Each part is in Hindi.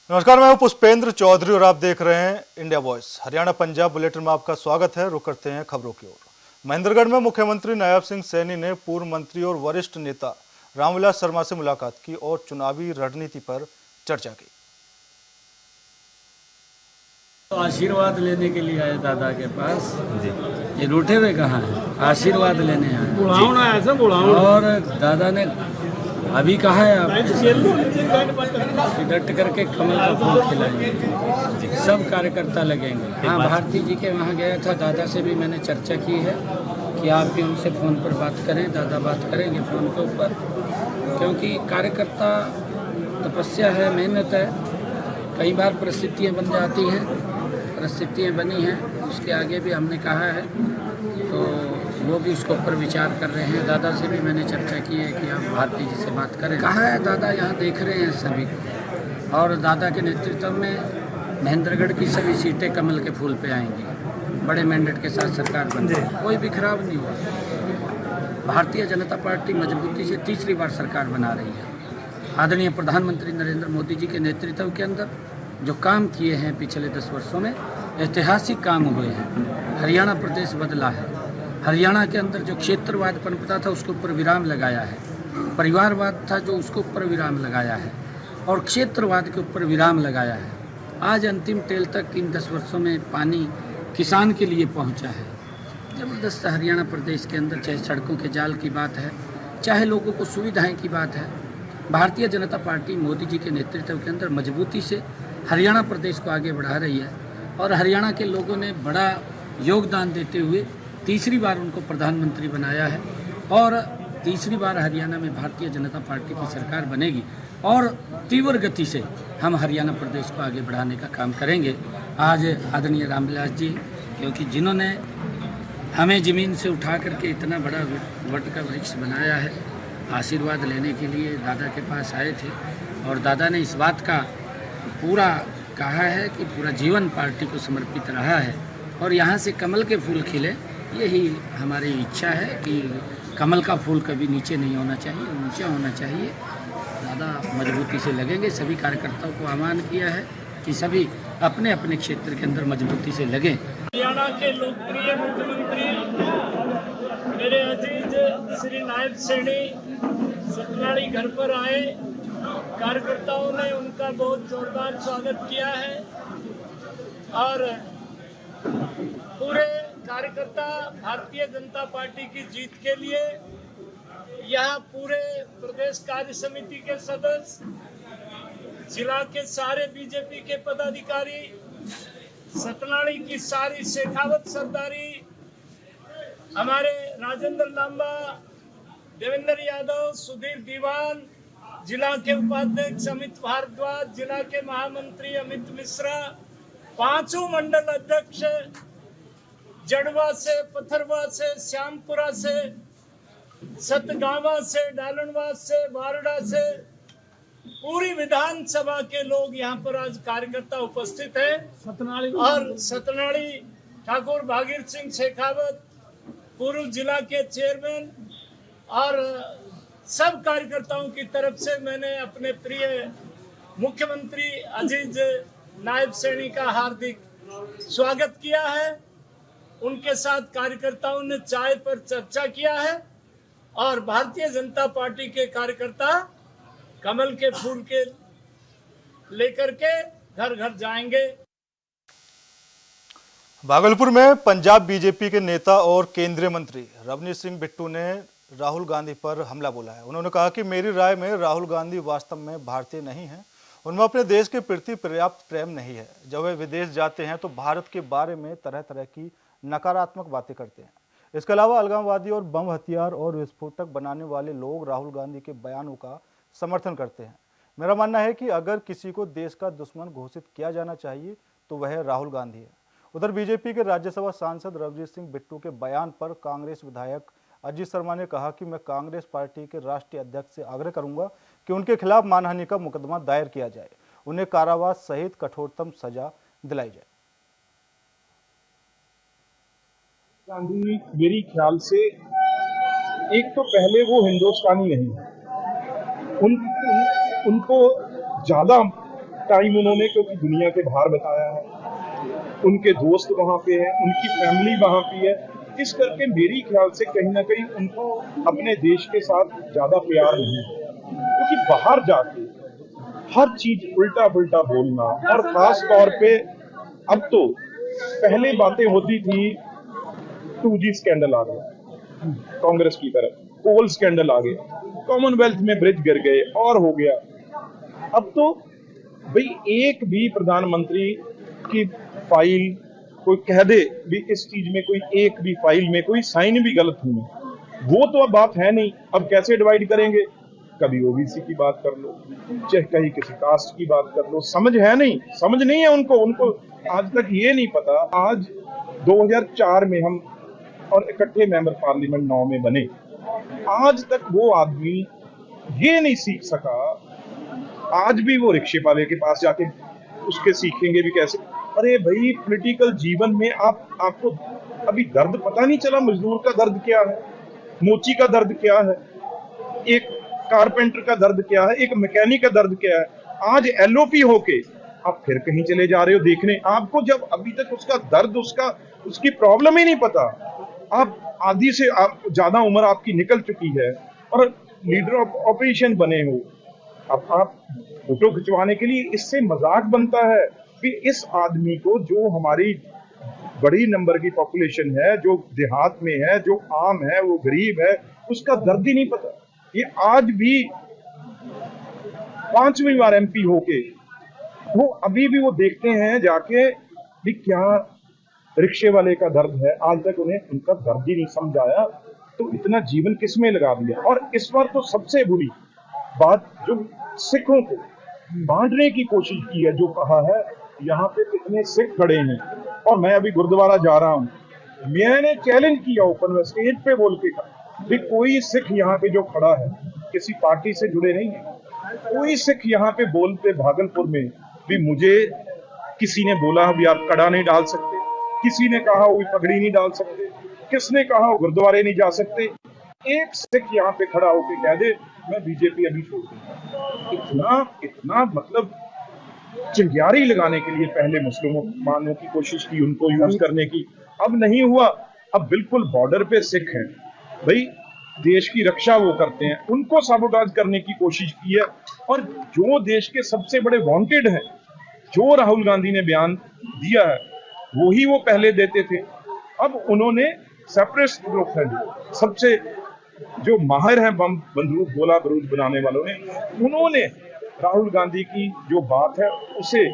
नमस्कार, मैं हूं पुष्पेंद्र चौधरी और आप देख रहे हैं India voice. Haryana Punjab bulletin में आपका स्वागत है। रुक करते हैं खबरों की ओर। महेंद्रगढ़ में मुख्यमंत्री नायब सिंह सैनी ने पूर्व मंत्री और वरिष्ठ नेता रामविलास शर्मा से मुलाकात की और चुनावी रणनीति पर चर्चा की। तो आशीर्वाद लेने के लिए आए दादा के पास। ये रूठे हुए कहाँ हैं? आशीर्वाद लेने आए और दादा ने अभी कहा है आप डट करके कमल का फूल खिलाएंगे, सब कार्यकर्ता लगेंगे। हाँ, भारती जी के वहाँ गया था, दादा से भी मैंने चर्चा की है कि आप भी उनसे फ़ोन पर बात करें, दादा बात करेंगे फ़ोन के ऊपर, क्योंकि कार्यकर्ता तपस्या है, मेहनत है। कई बार परिस्थितियाँ बन जाती हैं, परिस्थितियाँ बनी हैं, उसके आगे भी हमने कहा है तो वो भी उसके ऊपर विचार कर रहे हैं। दादा से भी मैंने चर्चा की है कि आप भारती जी से बात करें। कहा है दादा यहाँ देख रहे हैं सभी को, और दादा के नेतृत्व में महेंद्रगढ़ की सभी सीटें कमल के फूल पे आएंगी। बड़े मैंडेट के साथ सरकार बन जाए, कोई भी खराब नहीं हुआ। भारतीय जनता पार्टी मजबूती से तीसरी बार सरकार बना रही है। आदरणीय प्रधानमंत्री नरेंद्र मोदी जी के नेतृत्व के अंदर जो काम किए हैं पिछले 10 वर्षों में, ऐतिहासिक काम हुए हैं। हरियाणा प्रदेश बदला है। हरियाणा के अंदर जो क्षेत्रवाद पनपता था उसके ऊपर विराम लगाया है, परिवारवाद था जो उसके ऊपर विराम लगाया है, और क्षेत्रवाद के ऊपर विराम लगाया है। आज अंतिम टेल तक इन 10 वर्षों में पानी किसान के लिए पहुंचा है। ज़बरदस्त हरियाणा प्रदेश के अंदर, चाहे सड़कों के जाल की बात है, चाहे लोगों को सुविधाएं की बात है, भारतीय जनता पार्टी मोदी जी के नेतृत्व के अंदर मजबूती से हरियाणा प्रदेश को आगे बढ़ा रही है। और हरियाणा के लोगों ने बड़ा योगदान देते हुए तीसरी बार उनको प्रधानमंत्री बनाया है, और तीसरी बार हरियाणा में भारतीय जनता पार्टी की सरकार बनेगी, और तीव्र गति से हम हरियाणा प्रदेश को आगे बढ़ाने का काम करेंगे। आज आदरणीय रामविलास जी, क्योंकि जिन्होंने हमें ज़मीन से उठा करके इतना बड़ा वट का वृक्ष बनाया है, आशीर्वाद लेने के लिए दादा के पास आए थे, और दादा ने इस बात का पूरा कहा है कि पूरा जीवन पार्टी को समर्पित रहा है, और यहाँ से कमल के फूल खिले, यही हमारी इच्छा है कि कमल का फूल कभी नीचे नहीं होना चाहिए, ऊंचा होना चाहिए। दादा मजबूती से लगेंगे। सभी कार्यकर्ताओं को आह्वान किया है कि सभी अपने अपने क्षेत्र के अंदर मजबूती से लगें। हरियाणा के लोकप्रिय मुख्यमंत्री मेरे अजीज श्री नायब सैनी सतनाड़ी घर पर आए। कार्यकर्ताओं ने उनका बहुत जोरदार स्वागत किया है, और पूरे कार्यकर्ता भारतीय जनता पार्टी की जीत के लिए यहाँ पूरे प्रदेश कार्य समिति के सदस्य, जिला के सारे बीजेपी के पदाधिकारी, सतनाड़ी की सारी शेखावत सरदारी, हमारे राजेंद्र लांबा, देवेंद्र यादव, सुधीर दीवान, जिला के उपाध्यक्ष अमित भारद्वाज, जिला के महामंत्री अमित मिश्रा, पांचों मंडल अध्यक्ष, जड़वा से, पथरवा से, श्यामपुरा से, सतगावा से, डालनवा से, बारडा से, पूरी विधानसभा के लोग यहाँ पर आज कार्यकर्ता उपस्थित हैं। और सतनाड़ी ठाकुर भागीर सिंह शेखावत, पूर्व जिला के चेयरमैन, और सब कार्यकर्ताओं की तरफ से मैंने अपने प्रिय मुख्यमंत्री अजीज नायब सैनी का हार्दिक स्वागत किया है। उनके साथ कार्यकर्ताओं ने चाय पर चर्चा किया है, और भारतीय जनता पार्टी के कार्यकर्ता कमल के फूल के लेकर के घर घर जाएंगे। भागलपुर में पंजाब बीजेपी के नेता और केंद्रीय मंत्री रवनीत सिंह बिट्टू ने राहुल गांधी पर हमला बोला है। उन्होंने कहा कि मेरी राय में राहुल गांधी वास्तव में भारतीय नहीं है, उनमें अपने देश के प्रति पर्याप्त प्रेम नहीं है। जब वे विदेश जाते हैं तो भारत के बारे में तरह तरह की नकारात्मक बातें करते हैं। इसके अलावा अलगाववादी और बम हथियार और विस्फोटक बनाने वाले लोग राहुल गांधी के बयानों का समर्थन करते हैं। मेरा मानना है कि अगर किसी को देश का दुश्मन घोषित किया जाना चाहिए तो वह राहुल गांधी है। उधर बीजेपी के राज्यसभा सांसद रवनीत सिंह बिट्टू के बयान पर कांग्रेस विधायक अजीत शर्मा ने कहा कि मैं कांग्रेस पार्टी के राष्ट्रीय अध्यक्ष से आग्रह करूंगा कि उनके खिलाफ मानहानि का मुकदमा दायर किया जाए, उन्हें कारावास सहित कठोरतम सजा दिलाई जाए। गांधी मेरी ख्याल से एक तो पहले वो हिंदुस्तानी नहीं है, उनको ज्यादा टाइम उन्होंने क्योंकि दुनिया के बाहर बताया है, उनके दोस्त वहां पे हैं, उनकी फैमिली वहां पे है, इस करके मेरी ख्याल से कहीं ना कहीं उनको अपने देश के साथ ज्यादा प्यार नहीं है, क्योंकि बाहर जाके हर चीज उल्टा पुल्टा बोलना, और खास तौर पे अब तो पहले बातें होती थी 2G स्कैंडल आ गया कांग्रेस की तरफ, कोल स्कैंडल आ गया, कॉमनवेल्थ में ब्रिज गिर गए और हो गया। अब तो भाई एक भी प्रधानमंत्री की फाइल कोई कह दे भी इस चीज में कोई एक भी फाइल में कोई साइन भी गलत हुई है, वो तो अब बात है नहीं। अब कैसे डिवाइड करेंगे, कभी ओबीसी की बात कर लो, चाहे कहीं किसी कास्ट की बात कर लो, समझ है नहीं, समझ नहीं है उनको आज तक ये नहीं पता। आज 2004 में हम और इकट्ठे मेंबर पार्लियामेंट 9 में बने, आज तक वो आदमी ये नहीं सीख सका। आज भी वो रिक्शे वाले के पास जाके उसके सीखेंगे भी कैसे। अरे भाई, पॉलिटिकल जीवन में आपको अभी दर्द पता नहीं चला, मजदूर का दर्द क्या है, मोची का दर्द क्या है, एक कारपेंटर का दर्द क्या है, एक मैकेनिक का दर्द क्या है। आज एलओपी होके आप फिर कहीं चले जा रहे हो देखने, आपको जब अभी तक उसका दर्द, उसकी प्रॉब्लम ही नहीं पता। आप आधी से ज्यादा उम्र आपकी निकल चुकी है और लीडर ऑफ ऑपरेशन बने हो, अब आप फोटो खिंचवाने के लिए, इससे मजाक बनता है कि इस आदमी को, जो हमारी बड़ी नंबर की पॉपुलेशन है, जो देहात में है, जो आम है, वो गरीब है, उसका दर्द ही नहीं पता। ये आज भी 5वीं बार एमपी होके वो अभी भी वो देखते हैं जाके भी क्या रिक्शे वाले का दर्द है, आज तक उन्हें उनका दर्द ही नहीं समझाया, तो इतना जीवन किसमें लगा दिया। और इस बार तो सबसे बुरी बात, जो सिखों को बांटने की कोशिश की है, जो कहा है यहाँ पे कितने सिख खड़े हैं, और मैं अभी गुरुद्वारा जा रहा हूँ, मैंने चैलेंज किया ओपन में, स्टेज पे बोल के कहा भी कोई सिख यहाँ पे जो खड़ा है किसी पार्टी से जुड़े नहीं है, कोई सिख यहाँ पे बोलते भागलपुर में भी मुझे किसी ने बोला भी आप कड़ा नहीं डाल सकते, किसी ने कहा वो पगड़ी नहीं डाल सकते, किसने कहा वो गुरुद्वारे नहीं जा सकते, एक सिख यहाँ पे खड़ा होकर कह दे मैं बीजेपी अभी छोड़ दूंगा। इतना मतलब चिंगारी लगाने के लिए पहले मुसलमानों की कोशिश की, उनको यूज करने की, अब नहीं हुआ। अब बिल्कुल बॉर्डर पे सिख हैं भाई, देश की रक्षा वो करते हैं, उनको साबोटाज करने की कोशिश की है। और जो देश के सबसे बड़े वांटेड हैं, जो राहुल गांधी ने बयान दिया है वो ही वो पहले देते थे। अब उन्होंने सेपरेटिस्ट ग्रुप है, सबसे जो माहिर हैं बम बंदूक गोला बारूद बनाने वालों ने, उन्होंने राहुल गांधी की जो बात है उसे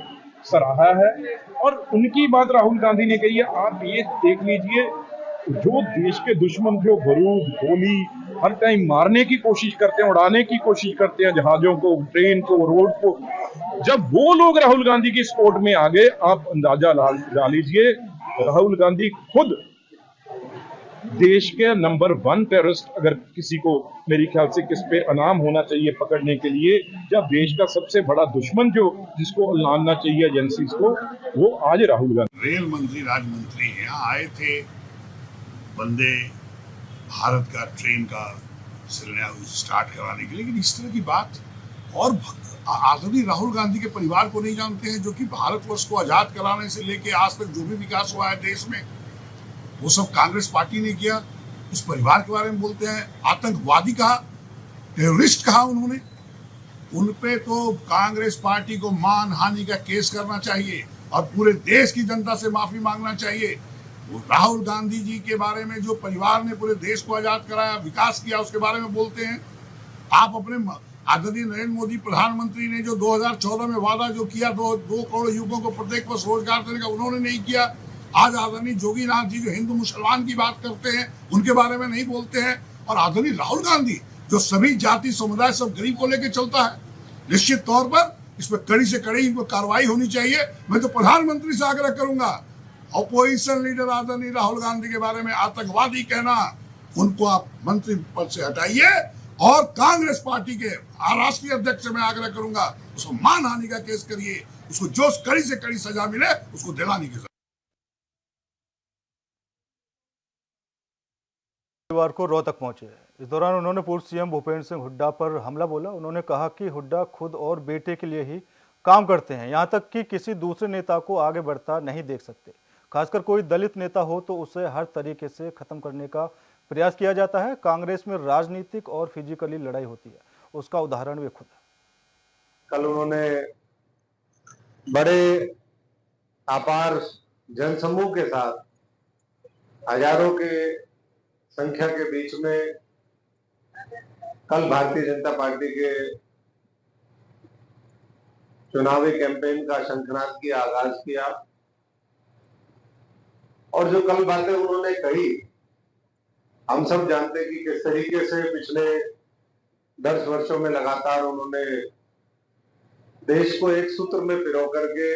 सराहा है, और उनकी बात राहुल गांधी ने कही है। आप ये देख लीजिए, जो देश के दुश्मन जो बारूद गोली हर टाइम मारने की कोशिश करते हैं, उड़ाने की कोशिश करते हैं, जहाजों को, ट्रेन को, रोड को, जब वो लोग राहुल गांधी की सपोर्ट में आ गए, आप अंदाजा लगा लीजिए, राहुल गांधी खुद देश के नंबर 1 टेररिस्ट, अगर किसी को मेरी ख्याल से किस पे इनाम होना चाहिए पकड़ने के लिए, या देश का सबसे बड़ा दुश्मन जो जिसको लाना चाहिए एजेंसीज को, वो आज राहुल गांधी। रेल मंत्री, राजमंत्री यहाँ आए थे वंदे भारत का ट्रेन का शिलान्यास स्टार्ट कराने के लिए, लेकिन इस तरह की बात, और आदरणीय राहुल गांधी के परिवार को नहीं जानते हैं, जो कि भारतवर्ष को आजाद कराने से लेके आज तक जो भी विकास हुआ है देश में, वो सब कांग्रेस पार्टी ने किया। उस परिवार के बारे में बोलते हैं, आतंकवादी कहा, टेररिस्ट कहा उन्होंने। उन पे तो कांग्रेस पार्टी को मानहानि का केस करना चाहिए और पूरे देश की जनता से माफी मांगना चाहिए। राहुल गांधी जी के बारे में, जो परिवार ने पूरे देश को आजाद कराया, विकास किया, उसके बारे में बोलते हैं। आप अपने आदरणीय नरेंद्र मोदी प्रधानमंत्री ने जो 2014 में वादा जो किया, 2 करोड़ युवकों को प्रत्येक वर्ष रोजगार देने का, उन्होंने नहीं किया। आज आदरणीय जोगीनाथ जी जो हिंदू मुसलमान की बात करते हैं, उनके बारे में नहीं बोलते हैं। और आदरणीय राहुल गांधी जो सभी जाति समुदाय सब गरीब को लेकर चलता है, निश्चित तौर पर इस पर कड़ी से कड़ी कार्रवाई होनी चाहिए। मैं तो प्रधानमंत्री से आग्रह करूंगा, अपोजिशन लीडर आदरणीय राहुल गांधी के बारे में आतंकवादी कहना, उनको आप मंत्री पद से हटाइए। और कांग्रेस पार्टी के राष्ट्रीय अध्यक्ष से मैं आग्रह करूंगा, उसको मानहानि का केस करिए, उसको जो कड़ी से कड़ी सजा मिले उसको दिलाने की। रविवार को रोहतक पहुंचे। इस दौरान उन्होंने पूर्व सीएम भूपेंद्र सिंह हुड्डा पर हमला बोला। उन्होंने कहा कि हुड्डा खुद और बेटे के लिए ही काम करते हैं। यहाँ तक कि किसी दूसरे नेता को आगे बढ़ता नहीं देख सकते। खासकर कोई दलित नेता हो तो उसे हर तरीके से खत्म करने का प्रयास किया जाता है। कांग्रेस में राजनीतिक और फिजिकली लड़ाई होती है, उसका उदाहरण वे खुद है। कल उन्होंने बड़े अपार जनसमूह के साथ हजारों के संख्या के बीच में कल भारतीय जनता पार्टी के चुनावी कैंपेन का शंखनाद किया, आगाज किया। और जो कल बातें उन्होंने कही, हम सब जानते कि किस तरीके से पिछले 10 वर्षों में लगातार उन्होंने देश को एक सूत्र में पिरो करके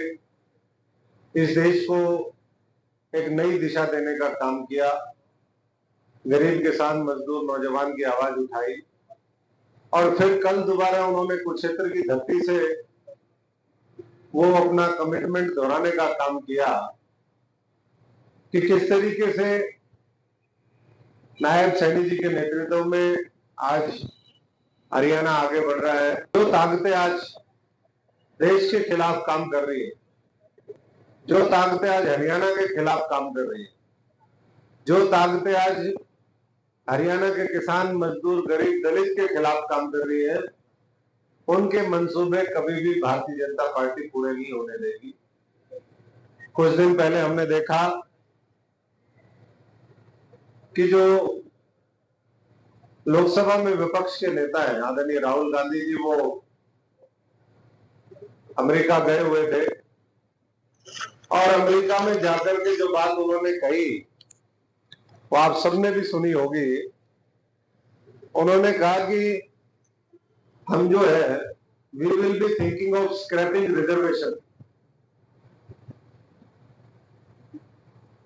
इस देश को एक नई दिशा देने का काम किया। गरीब, किसान, मजदूर, नौजवान की आवाज उठाई और फिर कल दोबारा उन्होंने कुरुक्षेत्र की धरती से वो अपना कमिटमेंट दोहराने का काम किया कि किस तरीके से नायब सैनी जी के नेतृत्व में आज हरियाणा आगे बढ़ रहा है। जो ताकतें आज देश के खिलाफ काम कर रही है, जो ताकतें आज हरियाणा के खिलाफ काम कर रही है, जो ताकतें आज हरियाणा के किसान, मजदूर, गरीब, दलित के खिलाफ काम कर रही है, उनके मंसूबे कभी भी भारतीय जनता पार्टी पूरे नहीं होने देगी। कुछ दिन पहले हमने देखा कि जो लोकसभा में विपक्ष के नेता हैं आदरणीय राहुल गांधी जी, वो अमेरिका गए हुए थे और अमेरिका में जाकर के जो बात उन्होंने कही वो आप सबने भी सुनी होगी। उन्होंने कहा कि हम जो है we will be thinking of scrapping reservation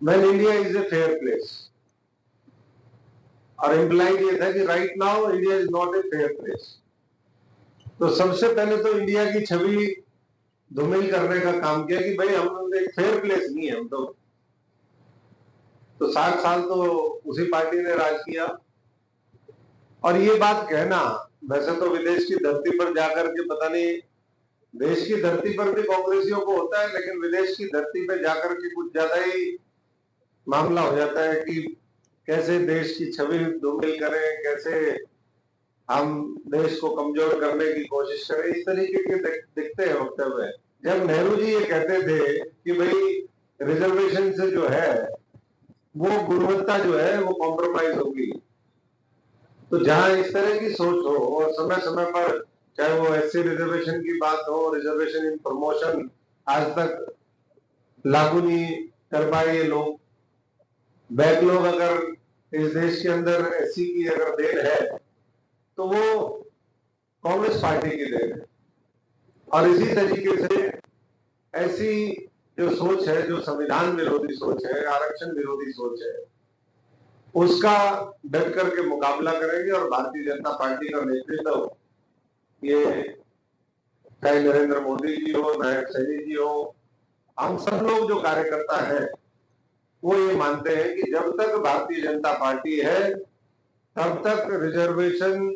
when India is a fair place. और इम्प्लाइड ये था कि right now India is not a fair place. तो सबसे पहले तो इंडिया की छवि धूमिल करने का काम किया कि भाई हम एक फेयर प्लेस नहीं है हम तो 60 साल तो उसी पार्टी ने राज किया। और ये बात कहना, वैसे तो विदेश की धरती पर जाकर के पता नहीं, देश की धरती पर भी कांग्रेसियों को होता है, लेकिन विदेश की धरती पर जाकर के कुछ ज्यादा ही मामला हो जाता है कि कैसे देश की छवि धूमिल करें, कैसे हम देश को कमजोर करने की कोशिश करें, इस तरीके के दिखते हैं वक्तव्य। जब नेहरू जी ये कहते थे कि भाई रिजर्वेशन से जो है वो गुणवत्ता जो है वो कॉम्प्रोमाइज होगी, तो जहां इस तरह की सोच हो और समय समय पर चाहे वो एससी रिजर्वेशन की बात हो, रिजर्वेशन इन प्रमोशन आज तक लागू नहीं कर पाए ये लोग, बैकलॉग अगर इस देश के अंदर एससी की अगर देन है तो वो कांग्रेस पार्टी की देन है। और इसी तरीके से ऐसी जो सोच है, जो संविधान विरोधी सोच है, आरक्षण विरोधी सोच है, उसका डट करके मुकाबला करेंगे। और भारतीय जनता पार्टी का नेतृत्व, ये चाहे नरेंद्र मोदी जी हो, नायब सैनी जी हो, हम सब लोग जो कार्यकर्ता हैं वो ये मानते हैं कि जब तक भारतीय जनता पार्टी है तब तक रिजर्वेशन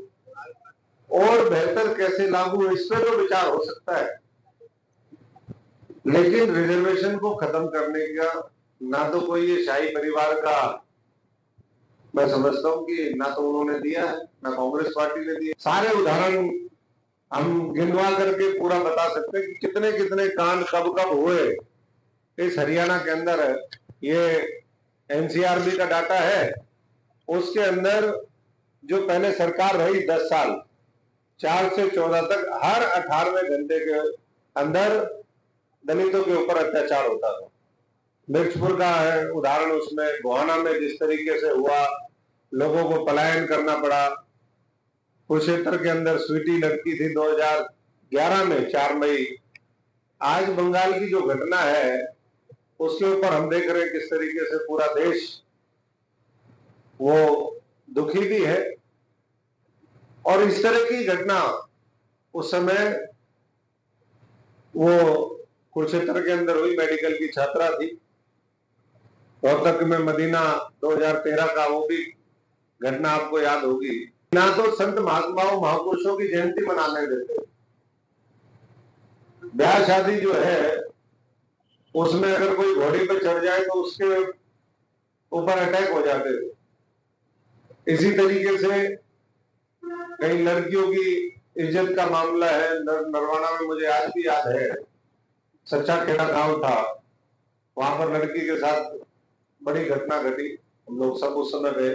और बेहतर कैसे लागू है इस पर तो विचार हो सकता है, लेकिन रिजर्वेशन को खत्म करने का ना तो कोई ये शाही परिवार का, मैं समझता हूं कि ना तो उन्होंने दिया है ना कांग्रेस पार्टी ने दिया। सारे उदाहरण हम गिनवा करके पूरा बता सकते हैं कि कितने कितने कांड कब कब हुए इस हरियाणा के अंदर है। ये एनसीआरबी का डाटा है, उसके अंदर जो पहले सरकार रही 10 साल 4 से 14 तक हर 18वें घंटे के अंदर दलितों के ऊपर अत्याचार होता था। मिर्चपुर का है उदाहरण, उसमें गोहाना में जिस तरीके से हुआ, लोगों को पलायन करना पड़ा। कुरुक्षेत्र के अंदर स्वीटी लड़की थी 2011 में 4 मई। आज बंगाल की जो घटना है उसके ऊपर हम देख रहे हैं किस तरीके से पूरा देश वो दुखी भी है। और इस तरह की घटना उस समय वो कुरुक्षेत्र के अंदर हुई, मेडिकल की छात्रा थी। रोहतक में मदीना 2013 का वो भी घटना आपको याद होगी। ना तो संत महात्माओं महापुरुषों की जयंती मनाने देते, ब्याह शादी जो है उसमें अगर कोई घोड़ी पे चढ़ जाए तो उसके ऊपर अटैक हो जाते थे। इसी तरीके से कई लड़कियों की इज्जत का मामला है। नरवाना में मुझे आज भी याद है, सच्चा खेड़ा गांव था, वहां पर लड़की के साथ बड़ी घटना घटी। हम लोग सब उस समय गए।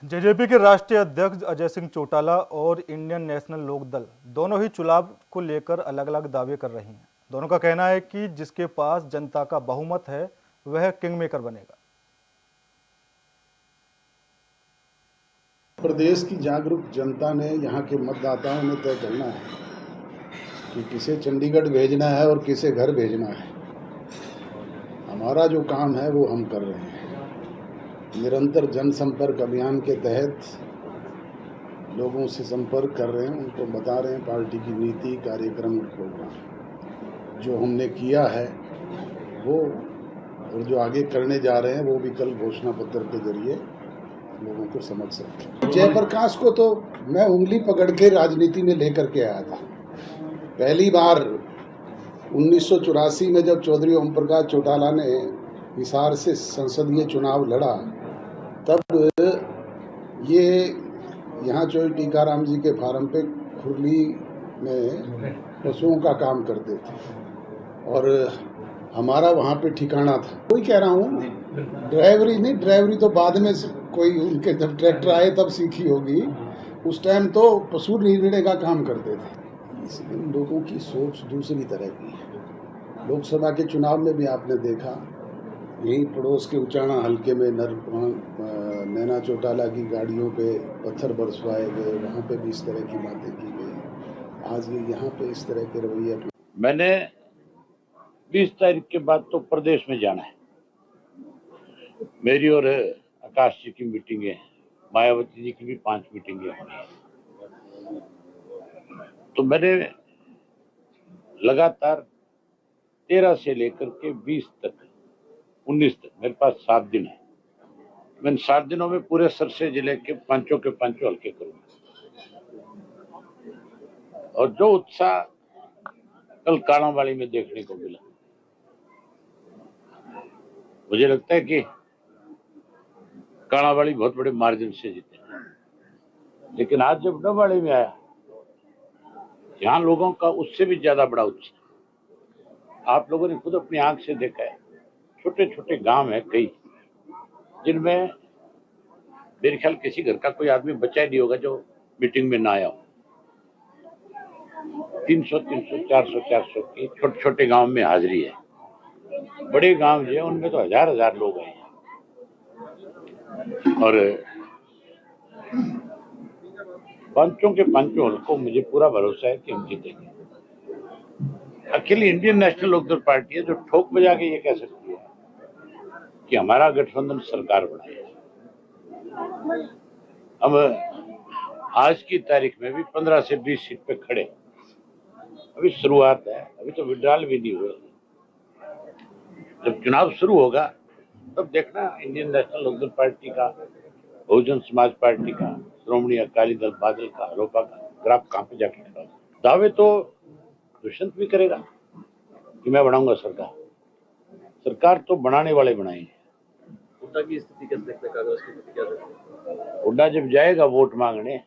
जेजेपी के राष्ट्रीय अध्यक्ष अजय सिंह चौटाला और इंडियन नेशनल लोकदल दोनों ही चुनाव को लेकर अलग अलग दावे कर रही हैं। दोनों का कहना है कि जिसके पास जनता का बहुमत है वह किंगमेकर बनेगा। प्रदेश की जागरूक जनता ने, यहाँ के मतदाताओं ने तय करना है कि किसे चंडीगढ़ भेजना है और किसे घर भेजना है। हमारा जो काम है वो हम कर रहे हैं। निरंतर जनसंपर्क अभियान के तहत लोगों से संपर्क कर रहे हैं, उनको बता रहे हैं पार्टी की नीति, कार्यक्रम, प्रोग्राम जो हमने किया है वो, और जो आगे करने जा रहे हैं वो भी कल घोषणा पत्र के जरिए लोगों को समझ सकते हैं। जयप्रकाश को तो मैं उंगली पकड़ के राजनीति में लेकर के आया था। पहली बार 1984 में जब चौधरी ओम प्रकाश चौटाला ने हिसार से संसदीय चुनाव लड़ा, तब ये यहाँ चौधरी टीकाराम जी के फार्म पे खुरली में पशुओं का काम करते थे और हमारा वहाँ पे ठिकाना था। कोई कह रहा हूँ ड्राइवरी नहीं, ड्राइवरी तो बाद में कोई उनके जब ट्रैक्टर आए तब सीखी होगी। उस टाइम तो पशु निर्णय का काम करते थे। इसलिए लोगों की सोच दूसरी तरह की है। लोकसभा के चुनाव में भी आपने देखा, यहीं पड़ोस के उचाना हल्के में नैना चौटाला की गाड़ियों पे पत्थर बरसवाए गए, वहाँ पे भी इस तरह की बातें की गई। आज ये यहाँ पे इस तरह के रवैये। मैंने 20 तारीख के बाद तो प्रदेश में जाना है। मेरी और आकाश जी की मीटिंगें, मायावती जी की भी 5 मीटिंगें होनी है। तो मैंने लगातार 13 से लेकर के 20 तक, 19 तक, मेरे पास 7 दिन है। मैं 7 दिनों में पूरे सरसे जिले के पांचों हल्के करूंगा। और जो उत्साह कल कालांवाली में देखने को मिला, मुझे लगता है कि कालांवाली बहुत बड़े मार्जिन से जीते। लेकिन आज जब डबवाड़ी में आया, यहाँ लोगों का उससे भी ज्यादा बड़ा उत्साह आप लोगों ने खुद अपनी आंख से देखा है। छोटे छोटे गांव है कई, जिनमें मेरे ख्याल किसी घर का कोई आदमी बचा ही नहीं होगा जो मीटिंग में ना आया हो। 300, 400 की छोटे छोटे गांव में हाजिरी है। बड़े गांव जो है उनमें तो हजार लोग आए हैं। और पांचों के पांचों हल्कों मुझे पूरा भरोसा है कि हम जीतेंगे। अकेली इंडियन नेशनल लोकदल पार्टी है जो ठोक बजा के ये कह सकती है कि हमारा गठबंधन सरकार बनाए। हम आज की तारीख में भी 15 से 20 सीट पे खड़े। अभी शुरुआत है, अभी तो विड्रॉल भी नहीं हुए। जब चुनाव शुरू होगा तब देखना इंडियन नेशनल लोकदल पार्टी का, बहुजन समाज पार्टी का, श्रोमणी अकाली दल बादल का, रोपा का ग्राफ कहां पे जाके खड़ा। दावे तो दुष्यंत भी करेगा कि मैं बनाऊंगा सरकार। सरकार तो बनाने वाले बनाएंगे। हुड्डा की स्थिति कैसे देखते हैं? कांग्रेस की स्थिति क्या देखते हैं? हुड्डा जब जाएगा वोट मांगने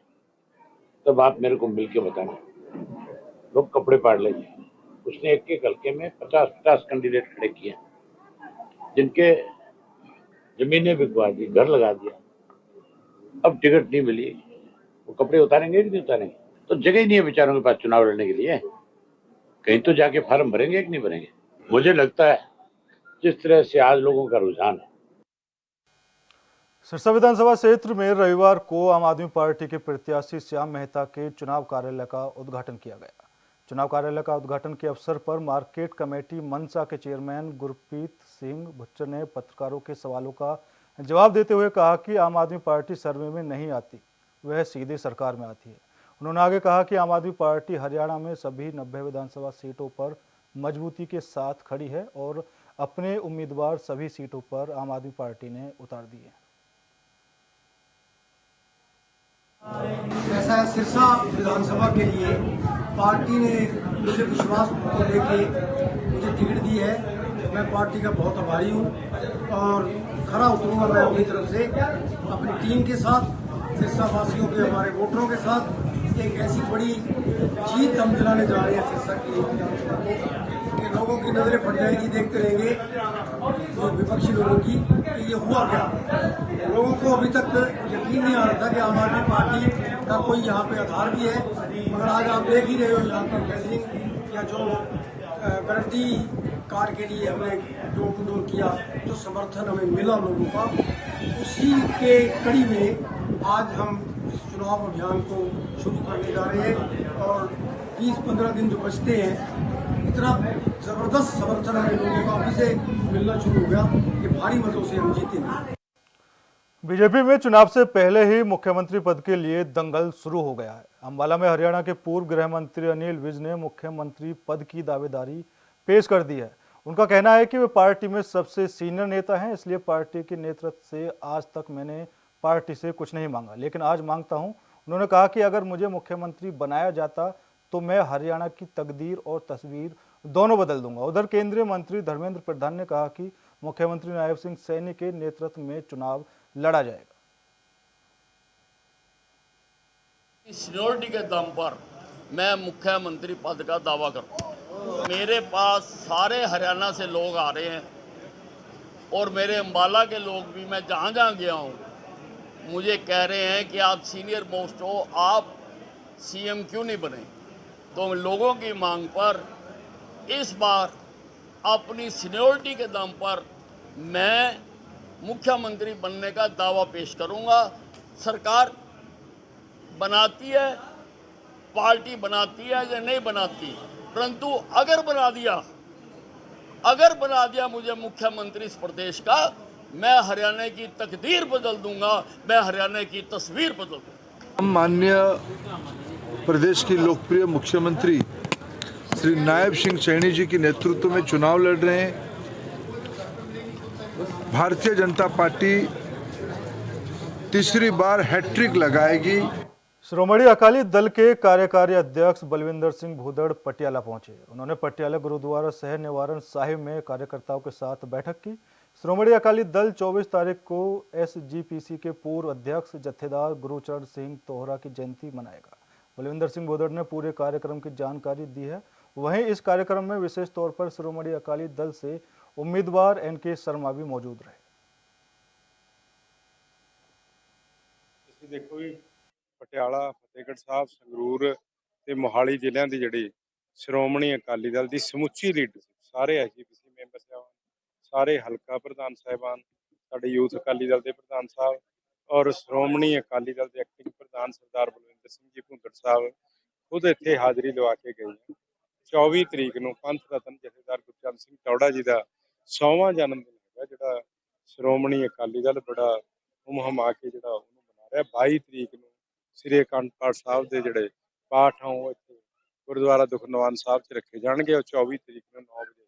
तब आप मेरे को मिलके बताना। लोग कपड़े पाड़ लेंगे। उसने एक हल्के में 50 कैंडिडेट खड़े किए, जिनके जमीनें बिकवा दी, घर लगा दिया। अब टिकट नहीं मिली, वो कपड़े उतारेंगे कि नहीं उतारेंगे? तो जगह ही नहीं है बेचारों के पास चुनाव लड़ने के लिए। कहीं तो जाके फार्म भरेंगे कि नहीं भरेंगे? मुझे लगता है जिस तरह से आज लोगों का रुझान है। सिरसा विधानसभा क्षेत्र में रविवार को आम आदमी पार्टी के प्रत्याशी श्याम मेहता के चुनाव कार्यालय का उद्घाटन किया गया। चुनाव कार्यालय का उद्घाटन के अवसर पर मार्केट कमेटी मनसा के चेयरमैन गुरप्रीत सिंह भुच्चर ने पत्रकारों के सवालों का जवाब देते हुए कहा कि आम आदमी पार्टी सर्वे में नहीं आती, वह सीधे सरकार में आती है। उन्होंने आगे कहा कि आम आदमी पार्टी हरियाणा में सभी 90 विधानसभा सीटों पर मजबूती के साथ खड़ी है और अपने उम्मीदवार सभी सीटों पर आम आदमी पार्टी ने उतार दिए। ऐसा सिरसा विधानसभा के लिए पार्टी ने मुझे विश्वास को लेके मुझे टिकट दी है। मैं पार्टी का बहुत आभारी हूँ और खरा उतरूंगा मैं अपनी तरफ से अपनी टीम के साथ, सिरसा वासियों के, हमारे वोटरों के साथ एक ऐसी बड़ी जीत हम दिलाने जा रहे हैं सिरसा की कि लोगों की नजरें फट जाएगी, देखते रहेंगे तो विपक्षी लोगों की कि ये हुआ क्या। लोगों को अभी तक यकीन नहीं आ रहा था कि आम आदमी पार्टी का कोई यहाँ पे आधार भी है, मगर आज आप देख ही रहे हो यहाँ पर गैदरिंग या जो गारंटी कार्ड के लिए हमने डोर टू डोर किया, जो समर्थन हमें मिला लोगों का, उसी के कड़ी में आज हम चुनाव अभियान को शुरू करने जा रहे हैं और 20-15 दिन जो बचते हैं, इतना ज़बरदस्त समर्थन हमें लोगों का अभी से मिलना शुरू हो गया कि भारी मतों से हम जीतेंगे। बीजेपी में चुनाव से पहले ही मुख्यमंत्री पद के लिए दंगल शुरू हो गया है। अंबाला में हरियाणा के पूर्व गृह मंत्री अनिल विज ने मुख्यमंत्री पद की दावेदारी पेश कर दी है। उनका कहना है कि वे पार्टी में सबसे सीनियर नेता हैं, इसलिए पार्टी के नेतृत्व से आज तक मैंने पार्टी से कुछ नहीं मांगा, लेकिन आज मांगता हूं। उन्होंने कहा कि अगर मुझे मुख्यमंत्री बनाया जाता तो मैं हरियाणा की तकदीर और तस्वीर दोनों बदल दूंगा। उधर केंद्रीय मंत्री धर्मेंद्र प्रधान ने कहा कि मुख्यमंत्री नायब सिंह सैनी के नेतृत्व में चुनाव लड़ा जाएगा। सीनियरिटी के दम पर मैं मुख्यमंत्री पद का दावा करता हूँ। मेरे पास सारे हरियाणा से लोग आ रहे हैं और मेरे अंबाला के लोग भी, मैं जहाँ जहाँ गया हूँ, मुझे कह रहे हैं कि आप सीनियर मोस्ट हो, आप सीएम क्यों नहीं बने। तो लोगों की मांग पर इस बार अपनी सीनियरिटी के दम पर मैं मुख्यमंत्री बनने का दावा पेश करूंगा। सरकार बनाती है, पार्टी बनाती है या नहीं बनाती, परंतु अगर बना दिया मुझे मुख्यमंत्री इस प्रदेश का, मैं हरियाणा की तकदीर बदल दूंगा, मैं हरियाणा की तस्वीर बदल दूंगा। हम माननीय प्रदेश की लोकप्रिय मुख्यमंत्री श्री नायब सिंह सैनी जी के नेतृत्व में चुनाव लड़ रहे हैं। भारतीय जनता पार्टी तीसरी बार हैट्रिक लगाएगी। श्रोमणी अकाली दल के कार्यकारी अध्यक्ष बलविंदर सिंह भूदड़ पटियाला पहुंचे। उन्होंने पटियाला गुरुद्वारा शहर निवारण साहिब में कार्यकर्ताओं के साथ बैठक की। श्रोमणी अकाली दल 24 तारीख को एसजीपीसी के पूर्व अध्यक्ष जत्थेदार गुरुचरण सिंह तोहरा की जयंती मनाएगा। बलविंदर सिंह भूदड़ ने पूरे कार्यक्रम की जानकारी दी है। वहीं इस कार्यक्रम में विशेष तौर पर श्रोमणी अकाली दल से उम्मीदवार एनके शर्मा भी मौजूद रहे। देखो जी, पटियाला, फतेहगढ़ साहब, संगरूर ते मोहाली ਜ਼ਿਲ੍ਹਿਆਂ ਦੀ ਜਿਹੜੀ ਸ਼੍ਰੋਮਣੀ ਅਕਾਲੀ ਦਲ ਦੀ ਸਮੁੱਚੀ ਲੀਡਰਸ਼ਿਪ, ਸਾਰੇ ਐਸਜੀਪੀਸੀ ਮੈਂਬਰ ਸਾਹਿਬਾਨ, ਸਾਰੇ ਹਲਕਾ ਪ੍ਰਧਾਨ ਸਾਹਿਬਾਨ, ਸਾਡੇ ਯੂਥ ਅਕਾਲੀ ਦਲ ਦੇ ਪ੍ਰਧਾਨ ਸਾਹਿਬ ਔਰ ਸ਼੍ਰੋਮਣੀ ਅਕਾਲੀ ਦਲ ਦੇ ਐਕਟਿੰਗ ਪ੍ਰਧਾਨ ਸਰਦਾਰ ਬਲਵਿੰਦਰ ਸਿੰਘ ਜੀ ਭੁੰਦੜ ਸਾਹਿਬ ਖੁਦ ਇੱਥੇ ਹਾਜ਼ਰੀ ਲਵਾ ਕੇ ਗਏ ਹਨ। 24 ਤਰੀਕ ਨੂੰ ਪੰਥ ਰਤਨ ਜਥੇਦਾਰ ਗੁਰਚਰਨ ਸਿੰਘ ਟੌੜਾ ਜੀ ਦਾ 100ਵਾਂ ਜਨਮ ਦਿਨ ਹੈਗਾ, ਜਿਹੜਾ ਸ਼੍ਰੋਮਣੀ ਅਕਾਲੀ ਦਲ ਬੜਾ ਹੁਮ-ਹੁਮਾ ਕੇ ਜਿਹੜਾ ਉਹਨੂੰ ਮਨਾ ਰਿਹਾ। 22 ਤਰੀਕ ਨੂੰ ਸ੍ਰੀ ਅਖੰਡ ਪਾਠ ਸਾਹਿਬ ਦੇ ਜਿਹੜੇ ਪਾਠ ਆ ਉਹ ਇੱਥੇ ਗੁਰਦੁਆਰਾ ਦੁਖਨਿਵਾਰਨ ਸਾਹਿਬ 'ਚ ਰੱਖੇ ਜਾਣਗੇ ਔਰ 24 ਤਰੀਕ ਨੂੰ 9 ਵਜੇ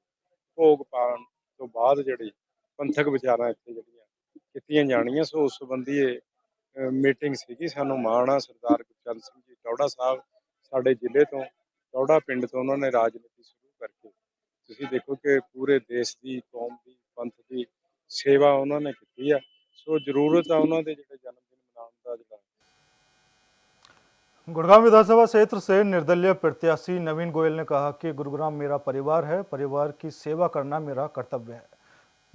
ਭੋਗ ਪਾਉਣ ਤੋਂ ਬਾਅਦ ਜਿਹੜੀ ਪੰਥਕ ਵਿਚਾਰਾਂ ਇੱਥੇ ਜਿਹੜੀਆਂ ਕੀਤੀਆਂ ਜਾਣੀਆਂ। ਸੋ ਉਸ ਸੰਬੰਧੀ ਇਹ ਮੀਟਿੰਗ ਸੀਗੀ। ਸਾਨੂੰ ਮਾਣ ਆ ਸਰਦਾਰ ਗੁਰਚਰਨ ਸਿੰਘ ਜੀ ਟੌੜਾ ਸਾਹਿਬ ਸਾਡੇ ਜ਼ਿਲ੍ਹੇ ਤੋਂ, ਟੌੜਾ ਪਿੰਡ ਤੋਂ ਉਹਨਾਂ ਨੇ ਰਾਜਨੀਤੀ ਸ਼ੁਰੂ ਕਰਕੇ ਤੁਸੀਂ ਦੇਖੋ ਕਿ ਪੂਰੇ ਦੇਸ਼ ਦੀ, ਕੌਮ ਦੀ, ਪੰਥ ਦੀ ਸੇਵਾ ਉਹਨਾਂ ਨੇ ਕੀਤੀ ਆ। ਸੋ ਜ਼ਰੂਰਤ ਆ ਉਹਨਾਂ ਦੇ ਜਿਹੜੇ ਜਨਮ दिन मनाने का ਜਿਹੜਾ। गुड़गांव विधानसभा क्षेत्र से निर्दलीय प्रत्याशी नवीन गोयल ने कहा कि गुरुग्राम मेरा परिवार है, परिवार की सेवा करना मेरा कर्तव्य है।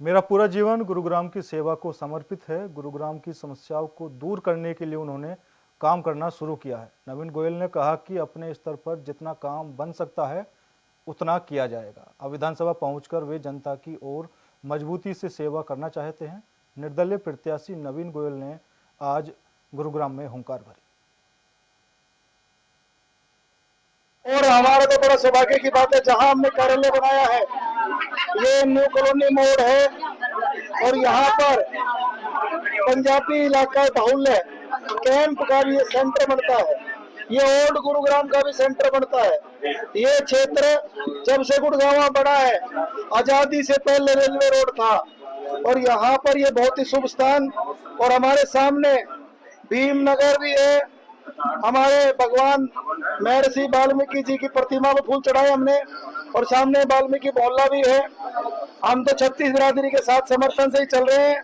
मेरा पूरा जीवन गुरुग्राम की सेवा को समर्पित है। गुरुग्राम की समस्याओं को दूर करने के लिए उन्होंने काम करना शुरू किया है। नवीन गोयल ने कहा कि अपने स्तर पर जितना काम बन सकता है उतना किया जाएगा। अब विधानसभा पहुंचकर वे जनता की ओर मजबूती से सेवा करना चाहते हैं। निर्दलीय प्रत्याशी नवीन गोयल ने आज गुरुग्राम में हुंकार भरी। और हमारे तो बड़ा सौभाग्य की बात है, जहां हमने कार्यालय बनाया है ये न्यू कॉलोनी मोड़ है और यहाँ पर पंजाबी इलाका बाहुल्य कैंप का भी सेंटर बनता है, ये ओल्ड गुरुग्राम का भी सेंटर बनता है। ये क्षेत्र जब से गुड़गांव बड़ा है, आजादी से पहले रेलवे रोड था और यहाँ पर ये बहुत ही शुभ स्थान। और हमारे सामने भीमनगर भी है, हमारे भगवान महर्षि वाल्मीकि जी की प्रतिमा में फूल चढ़ाए हमने, और सामने वाल्मीकि मोहल्ला भी है। हम तो 36 बिरादरी के साथ समर्थन से ही चल रहे हैं।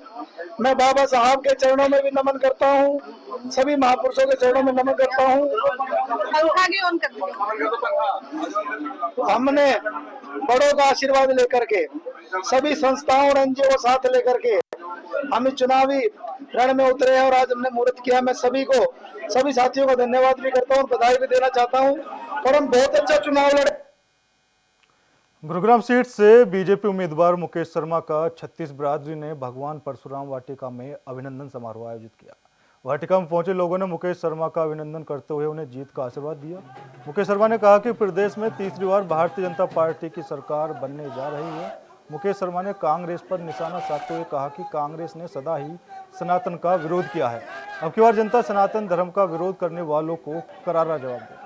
मैं बाबा साहब के चरणों में भी नमन करता हूँ, सभी महापुरुषों के चरणों में नमन करता हूँ। हमने बड़ों का आशीर्वाद लेकर के, सभी संस्थाओं और एनजीओ को साथ लेकर के हम इस चुनावी रण में उतरे हैं और आज हमने मुहूर्त किया। मैं सभी साथियों को धन्यवाद भी करता हूँ, बधाई भी देना चाहता हूँ, और हम बहुत अच्छा चुनाव लड़े। गुरुग्राम सीट से बीजेपी उम्मीदवार मुकेश शर्मा का 36 बिरादरी ने भगवान परशुराम वाटिका में अभिनंदन समारोह आयोजित किया। वाटिका में पहुंचे लोगों ने मुकेश शर्मा का अभिनंदन करते हुए उन्हें जीत का आशीर्वाद दिया। मुकेश शर्मा ने कहा कि प्रदेश में तीसरी बार भारतीय जनता पार्टी की सरकार बनने जा रही है। मुकेश शर्मा ने कांग्रेस पर निशाना साधते हुए कहा कि कांग्रेस ने सदा ही सनातन का विरोध किया है। अब की बार जनता सनातन धर्म का विरोध करने वालों को करारा जवाब देगी।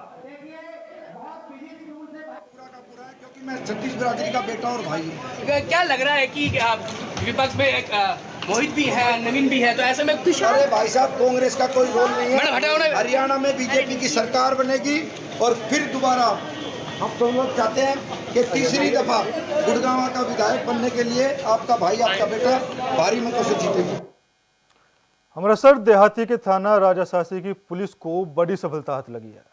मैं 36 बिरादरी का बेटा और भाई हूँ। क्या लग रहा है कि विपक्ष में मोहित भी है, नवीन भी है, तो ऐसे में कुछ? अरे भाई साहब, कांग्रेस का कोई रोल नहीं है। हरियाणा में बीजेपी की सरकार बनेगी और फिर दोबारा हम तो लोग चाहते हैं कि तीसरी दफा गुड़गांव का विधायक बनने के लिए आपका भाई, आपका बेटा भारी मतों से जीतेगा। अमृतसर देहाती के थाना राजाशासी की पुलिस को बड़ी सफलता हाथ लगी है।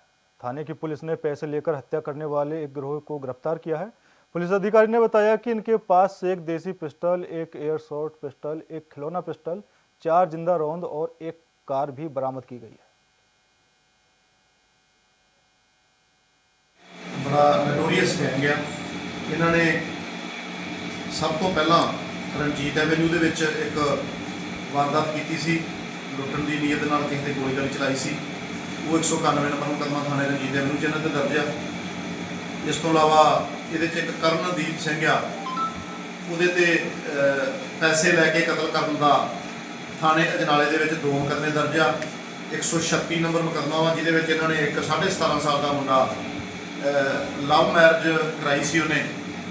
थाने की पुलिस ने पैसे लेकर हत्या करने वाले एक गिरोह को गिरफ्तार किया है। पुलिस अधिकारी ने बताया कि इनके पास से एक देसी पिस्टल, एक एयरसॉफ्ट पिस्टल, एक खिलौना पिस्टल, 4 जिंदा रौंद और एक कार भी बरामद की गई है। बड़ा नटोरियस गैंग है। इन्होंने सब तो पहला रणजीत एवेन्यू दे विच एक वारदात की सी, लुटन की नीयत नाल किसी ने गोली चलाई सी। वो 191 नंबर मुकदमा थाने रणजीत एवेन्यू च इन्हां ते दर्ज है। इस तो इलावा ये एक करनदीप सिंह आ, उहदे ते पैसे लैके कतल करने का थाने अजनाले दे विच 2 मुकदमे दर्ज आ। 136 नंबर मुकदमा वा जिहदे विच इन्हां ने एक 17.5 साल का मुंडा लव मैरिज कराई सी उन्हें,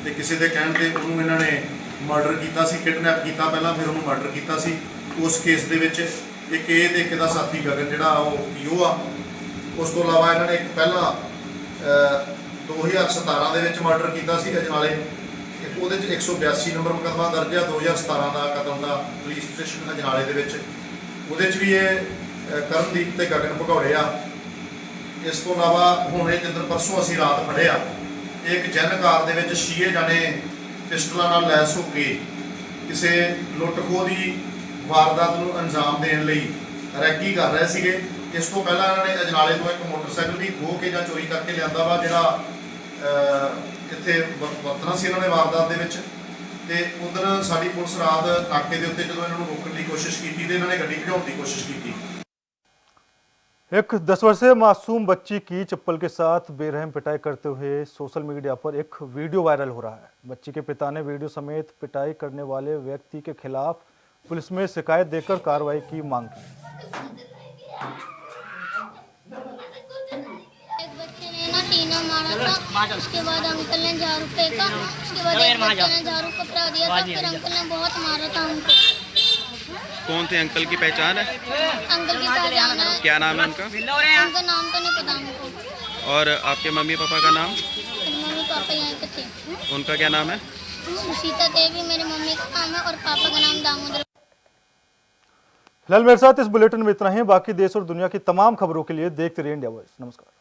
ते किसी के कहण ते उहनूं इन्हां ने मर्डर किया सी, किडनैप किया पहला, फिर उन्होंने मर्डर किया सी। उस केस दे विच एक ये ते एक दा साथी गगन जिहड़ा वो पीओ आ। उस तो इलावा इन्होंने एक पहला 2017 दे विच मर्डर किया सी अजनाले, उहदे च 182 नंबर मुकदमा दर्ज है 2017 का कतल का पुलिस स्टेशन अजनाले दे विच, उहदे च भी ये करनदीप ते गगन भगौड़े आ। इस तो इलावा हुण ये जिंदर परसों असीं रात फड़े आ, एक जैन कार दे विच 6 जाने पिस्टलों नाल लैस हो के किसी लुट खोह की वारदात नूं अंजाम देण लई रैकी कर रहे सीगे। इस तो पहला इन्होंने अजनाले तो एक मोटरसाइकिल भी खो के या चोरी करके लिया वा, जिहड़ा इत्थे वरतना सी इन्होंने वारदात दे विच। ते उधर साडी पुलिस रात नाके दे उत्ते जदों इन्हां नूं रोकण की कोशिश की ते इन्होंने गड्डी भजाउण की कोशिश की। एक 10 वर्षीय मासूम बच्ची की चप्पल के साथ बेरहम पिटाई करते हुए सोशल मीडिया पर एक वीडियो वायरल हो रहा है। बच्ची के पिता ने वीडियो समेत पिटाई करने वाले व्यक्ति के खिलाफ पुलिस में शिकायत देकर कार्रवाई की मांग की। एक बच्चे ने ना टीना मारा था, उसके बाद अंकल ने झाड़ू फेंका, उसके बाद एक बच्चे ने झाड़ू पकड़ा दिया था, फिर अंकल ने बहुत मारा था हमको। कौन थे अंकल की पहचान है? अंकल की पहचान है। क्या नाम है उनका? उनका नाम तो नहीं पता हमको। और आपके मम्मी पापा का नाम? मम्मी पापा यहीं पे थे। उनका क्या नाम है? सुशीता देवी मेरी मम्मी का नाम है और पापा का नाम दामोदर। फिलहाल मेरे साथ इस बुलेटिन में इतना ही। बाकी देश और दुनिया की तमाम खबरों के लिए देखते रहिए इंडिया वॉइस। नमस्कार।